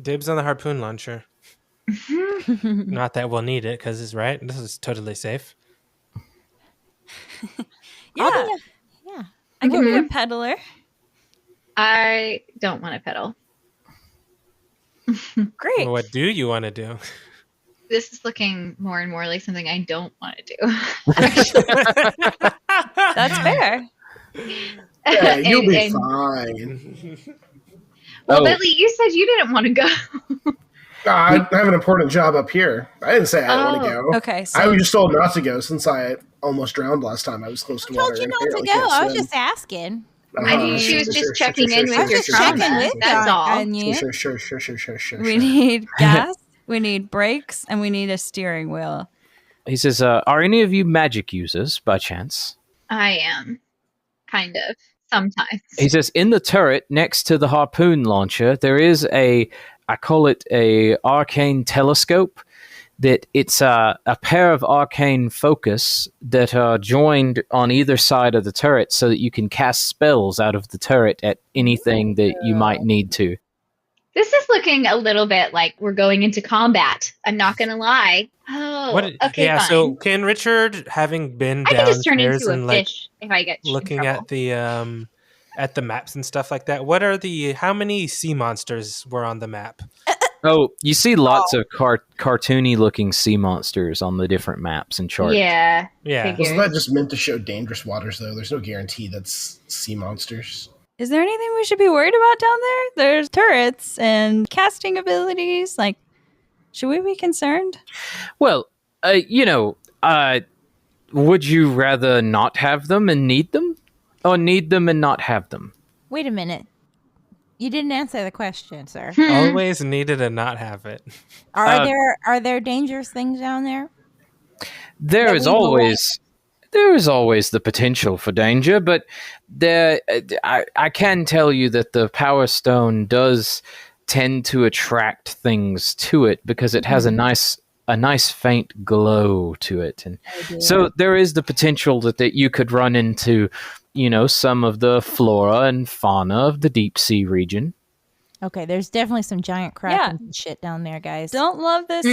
S4: Dibs on the harpoon launcher. Not that we'll need it, because it's right. This is totally safe.
S5: Yeah.
S1: Yeah.
S5: I can be a peddler.
S2: I don't want to pedal.
S5: Great.
S4: Well, what do you want to do?
S2: This is looking more and more like something I don't want to do.
S5: That's fair.
S6: Yeah, you'll be
S2: And-
S6: fine.
S2: Well,
S3: Oh.
S2: Bentley, you said you didn't want to go.
S6: I have an important job up here. I didn't say I didn't want to go.
S5: Okay,
S6: I
S5: so
S6: was just told not to go since I almost drowned last time. I was close to
S1: I
S6: water.
S1: told you
S6: and
S1: not to
S6: apparently
S1: go.
S6: can't
S1: I was
S6: swim.
S1: just asking.
S2: I knew she was just checking in with
S1: I was
S2: your
S1: just checking
S2: trauma.
S1: with
S2: That's
S1: you
S2: all.
S1: on you.
S6: Sure.
S5: we need gas, we need brakes, and we need a steering wheel.
S3: He says, are any of you magic users by chance?
S2: I am. Kind of. Sometimes.
S3: He says, in the turret next to the harpoon launcher, there is I call it a arcane telescope, that it's a pair of arcane focus that are joined on either side of the turret so that you can cast spells out of the turret at anything that you might need to.
S2: This is looking a little bit like we're going into combat. I'm not going to lie. Oh, okay,
S4: yeah,
S2: fine.
S4: so can Richard, having been
S2: I can just turn
S4: downstairs
S2: into a
S4: and like
S2: fish if I get in
S4: looking
S2: trouble.
S4: at the maps and stuff like that, how many sea monsters were on the map?
S3: Oh, you see lots of cartoony looking sea monsters on the different maps and charts.
S2: Yeah.
S4: Yeah.
S2: Figure.
S6: Wasn't that just meant to show dangerous waters, though? There's no guarantee that's sea monsters.
S5: Is there anything we should be worried about down there? There's turrets and casting abilities. Like, should we be concerned?
S3: Well, would you rather not have them and need them? Or need them and not have them?
S1: Wait a minute. You didn't answer the question, sir.
S4: Always needed and not have it.
S1: Are there dangerous things down there?
S3: There is always the potential for danger, but I can tell you that the Power Stone does tend to attract things to it because it has a nice faint glow to it, and so there is the potential that you could run into, some of the flora and fauna of the deep sea region.
S1: Okay, there's definitely some giant krakens and shit down there, guys.
S5: Don't love this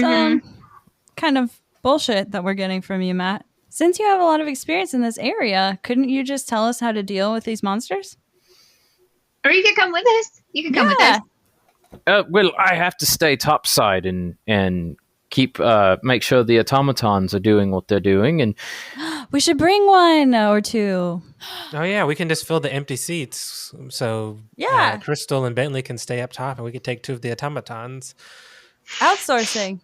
S5: kind of bullshit that we're getting from you, Matt. Since you have a lot of experience in this area, couldn't you just tell us how to deal with these monsters?
S2: Or you could come with us. You can come with us.
S3: Well, I have to stay topside and keep make sure the automatons are doing what they're doing, and
S5: we should bring one or two.
S4: Oh yeah, we can just fill the empty seats. So Crystal and Bentley can stay up top, and we could take 2 of the automatons.
S5: Outsourcing.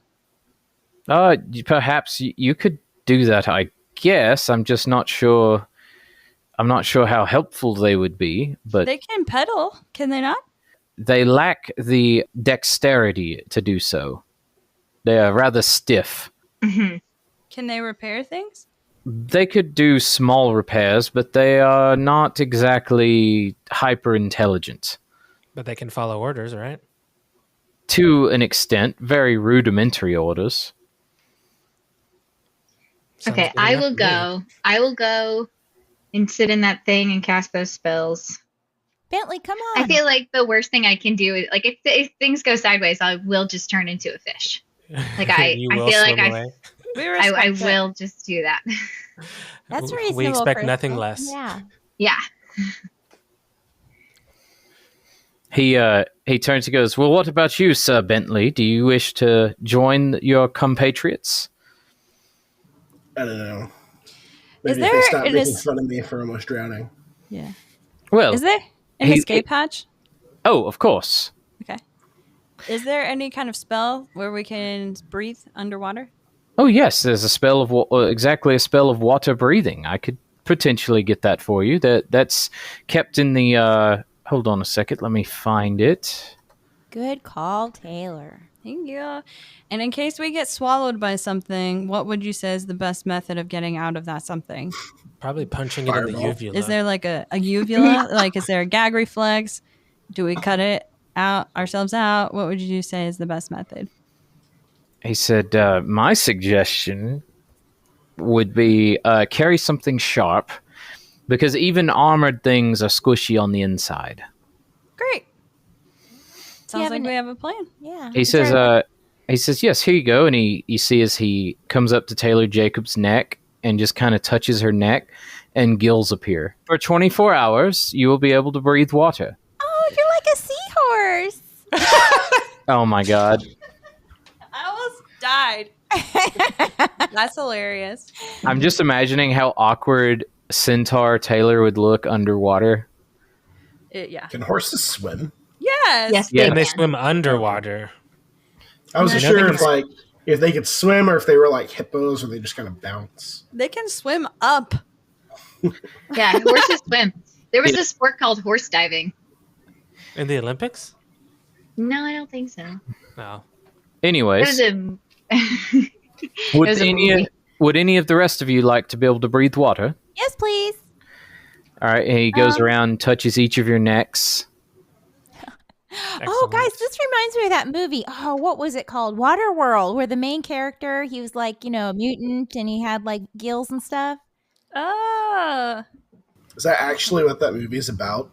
S3: Perhaps you could do that. I guess I'm just not sure. I'm not sure how helpful they would be, but
S5: they can pedal, can they not?
S3: They lack the dexterity to do so. They are rather stiff.
S2: Mm-hmm.
S5: Can they repair things?
S3: They could do small repairs, but they are not exactly hyper intelligent.
S4: But they can follow orders, right?
S3: To an extent, very rudimentary orders.
S2: Okay, I will go. I will go and sit in that thing and cast those spells.
S1: Bentley, come on.
S2: I feel like the worst thing I can do is, like, if things go sideways, I will just turn into a fish. Like I feel like I will just do that.
S1: That's reasonable.
S4: We expect nothing less.
S2: Yeah.
S3: He turns and goes, well, what about you, Sir Bentley? Do you wish to join your compatriots?
S6: I don't know.
S5: Is
S6: Maybe
S5: there
S6: if they stop
S5: an
S6: making fun of me for almost drowning.
S5: Yeah.
S3: Well,
S5: is there an escape hatch?
S3: Oh, of course.
S5: Okay. Is there any kind of spell where we can breathe underwater?
S3: Oh, yes. There's a spell of exactly a spell of water breathing. I could potentially get that for you. That's kept in the. Hold on a second. Let me find it.
S1: Good call, Taylor.
S5: Thank you. And in case we get swallowed by something, what would you say is the best method of getting out of that something?
S4: Probably punching it in the uvula.
S5: Is there like a uvula? Like, is there a gag reflex? Do we cut it out ourselves out? What would you say is the best method?
S3: He said, my suggestion would be carry something sharp, because even armored things are squishy on the inside.
S5: Great. Sounds like we have a plan.
S1: Yeah.
S3: He says, yes, here you go. And you see as he comes up to Taylor Jacobs' neck and just kind of touches her neck, and gills appear. For 24 hours, you will be able to breathe water.
S1: Oh, you're like a seahorse.
S3: Oh my God.
S5: I almost died. That's hilarious.
S3: I'm just imagining how awkward Centaur Taylor would look underwater.
S5: Yeah.
S6: Can horses swim?
S5: Yes.
S3: Yeah.
S4: And they swim underwater.
S6: I wasn't sure if they could swim or if they were like hippos or they just kind of bounce.
S5: They can swim up.
S2: Yeah, horses swim. There was a sport called horse diving.
S4: In the Olympics?
S2: No, I don't think so.
S4: No.
S3: Anyways, would any of the rest of you like to be able to breathe water?
S1: Yes, please.
S3: All right, and he goes around, touches each of your necks.
S1: Oh, guys, this reminds me of that movie. Oh, what was it called? Waterworld, where the main character, he was like, a mutant and he had like gills and stuff.
S5: Oh.
S6: Is that actually what that movie is about?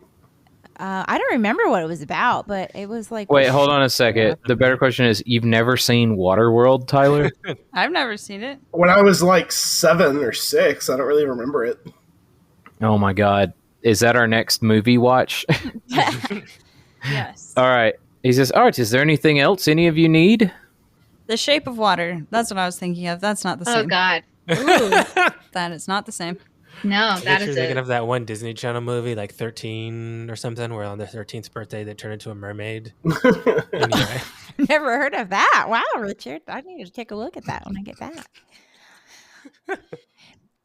S1: I don't remember what it was about, but it was like...
S3: Wait, hold on a second. The better question is, you've never seen Waterworld, Tyler?
S5: I've never seen it.
S6: When I was like 7 or 6, I don't really remember it.
S3: Oh my God. Is that our next movie watch?
S5: Yes.
S3: All right. He says, all right, is there anything else any of you need?
S5: The Shape of Water. That's what I was thinking of. That's not the
S2: Oh,
S5: same.
S2: God.
S5: Ooh, that is not the same.
S2: No,
S4: I
S2: that
S4: guess you're
S2: is
S4: thinking
S2: it.
S4: of that one Disney Channel movie, like 13 or something, where on their 13th birthday they turn into a mermaid. Anyway,
S1: Never heard of that. Wow, Richard. I need to take a look at that when I get back.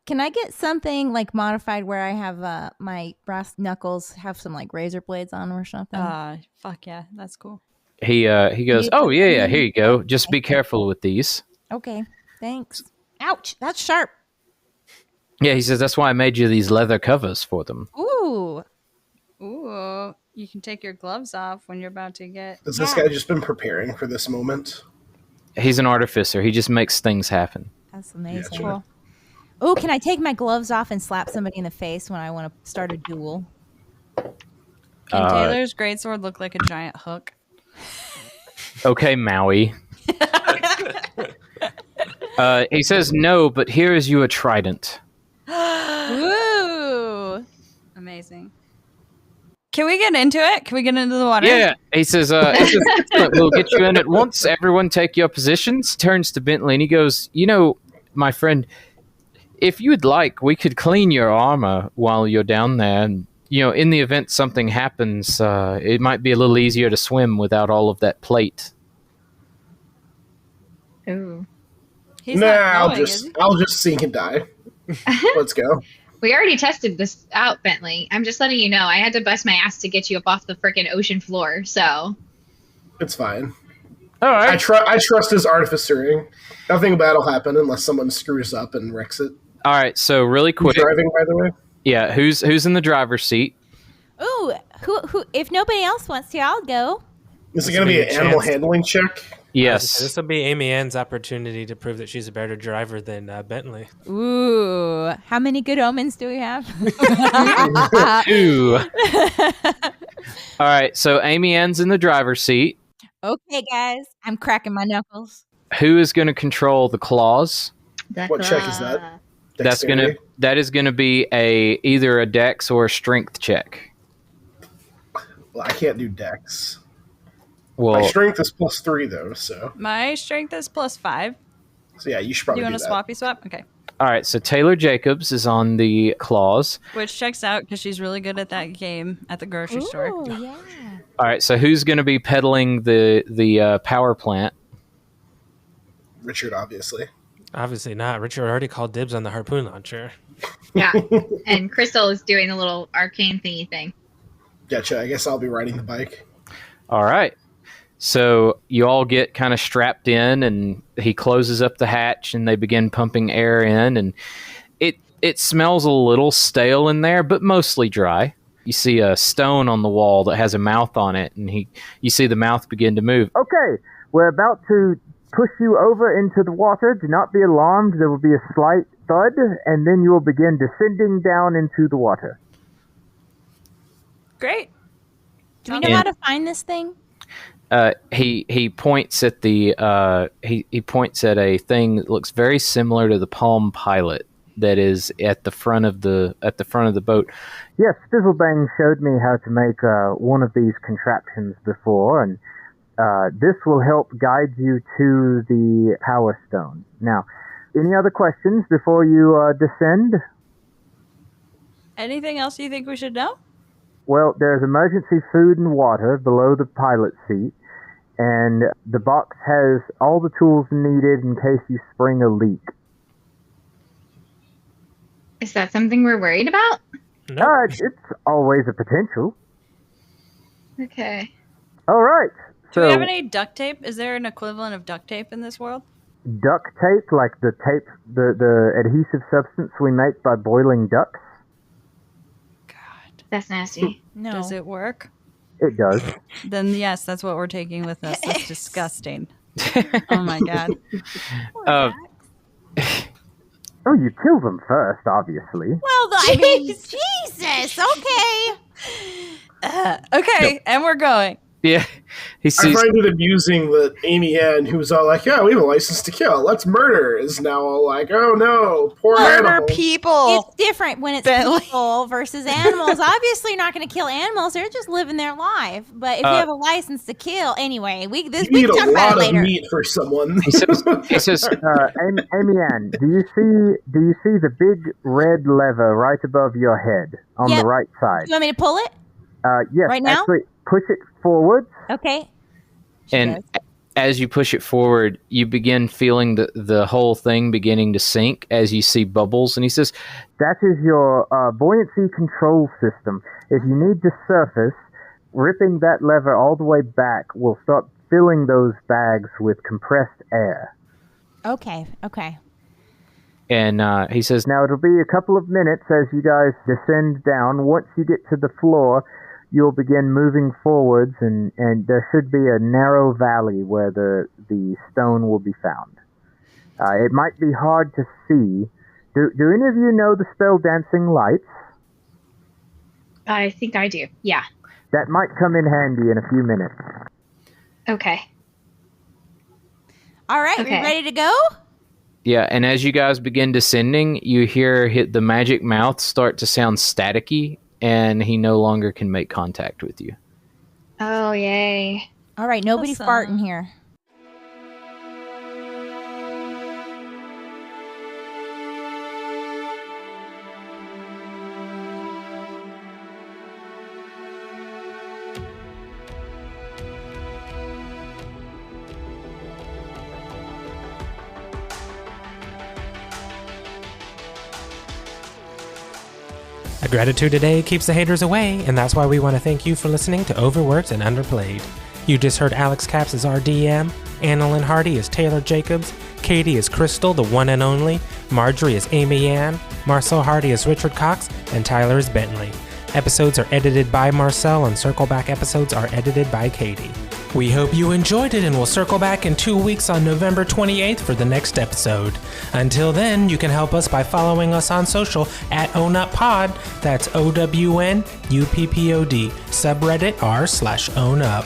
S1: Can I get something like modified where I have my brass knuckles have some like razor blades on them or something?
S5: Fuck yeah, that's cool.
S3: He goes,
S1: you
S3: oh
S1: put
S3: yeah,
S1: them
S3: yeah,
S1: in?
S3: here you go. Just be careful with these.
S1: Okay, thanks. Ouch, that's sharp.
S3: Yeah, he says that's why I made you these leather covers for them.
S1: Ooh,
S5: Ooh, you can take your gloves off when you're about to get.
S6: Has this guy just been preparing for this moment?
S3: He's an artificer. He just makes things happen.
S1: that's amazing.
S6: Yeah, sure.
S1: Oh, can I take my gloves off and slap somebody in the face when I want to start a duel?
S5: Can Taylor's greatsword look like a giant hook?
S3: Okay, Maui. He says no, but here is you a trident.
S1: Ooh,
S5: Amazing. Can we get into it? Can we get into the water?
S3: Yeah, he says, "Excellent, we'll get you in at once. Everyone take your positions." Turns to Bentley and he goes, "You know, my friend, if you'd like, we could clean your armor while you're down there. And, you know, in the event something happens, it might be a little easier to swim without all of that plate."
S2: Ooh.
S5: He's
S6: Nah,
S5: not going, is he?
S6: I'll just sink and die. Let's go.
S2: We already tested this out, Bentley. I'm just letting you know. I had to bust my ass to get you up off the freaking ocean floor. So
S6: It's fine.
S3: All right.
S6: I trust his artificering. Nothing bad will happen unless someone screws up and wrecks it.
S3: All right. So really
S6: Who's
S3: quick.
S6: driving, by the way?
S3: Yeah. Who's in the driver's seat?
S1: ooh. Who? If nobody else wants to, I'll go.
S6: Is it
S4: This
S6: going to
S4: will
S6: be
S4: be
S6: an
S4: a
S6: animal
S4: chance.
S6: handling check?
S3: Yes.
S4: this will be Amy Ann's opportunity to prove that she's a better driver than Bentley.
S1: Ooh, how many good omens do we have?
S3: 2. All right. So Amy Ann's in the driver's seat.
S1: Okay, guys, I'm cracking my knuckles.
S3: Who is going to control the claws?
S6: What check is that?
S3: That is gonna be either a dex or a strength check.
S6: Well, I can't do dex.
S3: Well,
S6: My strength is +3 though, so
S5: My strength is +5.
S6: yeah, you should
S5: Do
S6: probably
S5: you
S6: do
S5: want to
S6: that.
S5: swappy swap? Okay.
S3: all right. So Taylor Jacobs is on the claws.
S5: Which checks out because she's really good at that game at the grocery store.
S1: Ooh, yeah.
S3: All right. So who's going to be pedaling the power plant?
S6: Richard, obviously.
S4: Obviously not. Richard already called dibs on the harpoon launcher.
S2: Yeah. And Crystal is doing a little arcane thingy thing.
S6: Gotcha. I guess I'll be riding the bike.
S3: All right. So you all get kind of strapped in, and he closes up the hatch, and they begin pumping air in, and it smells a little stale in there, but mostly dry. You see a stone on the wall that has a mouth on it, and you see the mouth begin to move. Okay, we're about to push you over into the water. Do not be alarmed. There will be a slight thud, and then you will begin descending down into the water.
S5: Great.
S1: Do we know how to find this thing?
S3: He points at the he points at a thing that looks very similar to the Palm Pilot that is at the front of the boat. Yes, Fizzlebang showed me how to make one of these contraptions before, and this will help guide you to the Power Stone. Now, any other questions before you descend?
S5: Anything else you think we should know?
S3: Well, there's emergency food and water below the pilot seat, and the box has all the tools needed in case you spring a leak.
S2: Is that something we're worried about?
S4: No.
S3: It's always a potential.
S2: Okay.
S3: All right.
S5: Do we have any duct tape? Is there an equivalent of duct tape in this world?
S3: Duct tape, like the tape, the adhesive substance we make by boiling ducks?
S5: God.
S2: That's nasty.
S1: No.
S5: Does it work?
S3: It does.
S5: Then yes, that's what we're taking with us. That's disgusting. Oh my God.
S3: Oh, you kill them first, obviously.
S1: Well, I mean, Jesus. Okay.
S5: Okay, and we're going.
S3: Yeah, he
S6: I
S3: sees.
S6: find it amusing that Amy Ann, who's all like, "Yeah, we have a license to kill. Let's murder," is now all like, "Oh no, poor
S5: Murder
S6: animals."
S5: people.
S1: It's different when it's
S5: Bentley.
S1: people versus animals. Obviously, you're not going to kill animals; they're just living their life. But if you have a license to kill, anyway, we
S6: You
S1: can
S6: need a
S1: talk about
S6: lot
S1: it
S6: of
S1: later.
S6: meat for someone.
S3: He says,
S8: Amy Ann, do you see the big red lever right above your head on
S1: Yep.
S8: the right side?
S1: You want me to pull it
S8: Yes,
S1: right now?
S8: actually, push it forward.
S1: Okay. She
S3: and
S1: does.
S3: as you push it forward, you begin feeling the whole thing beginning to sink as you see bubbles. And he says,
S8: That is your buoyancy control system. If you need to surface, ripping that lever all the way back will start filling those bags with compressed air.
S1: Okay.
S3: and he says,
S8: Now, it'll be a couple of minutes as you guys descend down. Once you get to the floor, you'll begin moving forwards, and there should be a narrow valley where the stone will be found. It might be hard to see. Do any of you know the spell Dancing Lights?
S2: I think I do. Yeah.
S8: That might come in handy in a few minutes.
S2: Okay.
S1: All right.
S2: Okay.
S1: We ready to go?
S3: yeah. And as you guys begin descending, you hear the magic mouth start to sound staticky, and he no longer can make contact with you.
S2: Oh, yay.
S1: All right. Nobody
S5: Awesome.
S1: farting here.
S4: A gratitude today keeps the haters away, and that's why we want to thank you for listening to Overworked and Underplayed. You just heard Alex Capps as our DM, Annalyn Hardy as Taylor Jacobs, Katie as Crystal, the one and only, Marjorie as Amy Ann, Marcel Hardy as Richard Cox, and Tyler as Bentley. Episodes are edited by Marcel, and Circle Back episodes are edited by Katie. We hope you enjoyed it, and we'll circle back in 2 weeks on November 28th for the next episode. Until then, you can help us by following us on social at OwnUpPod. That's OWNUPPOD, subreddit r/OwnUp.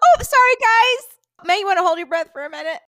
S1: Oh, sorry, guys. May you want to hold your breath for a minute?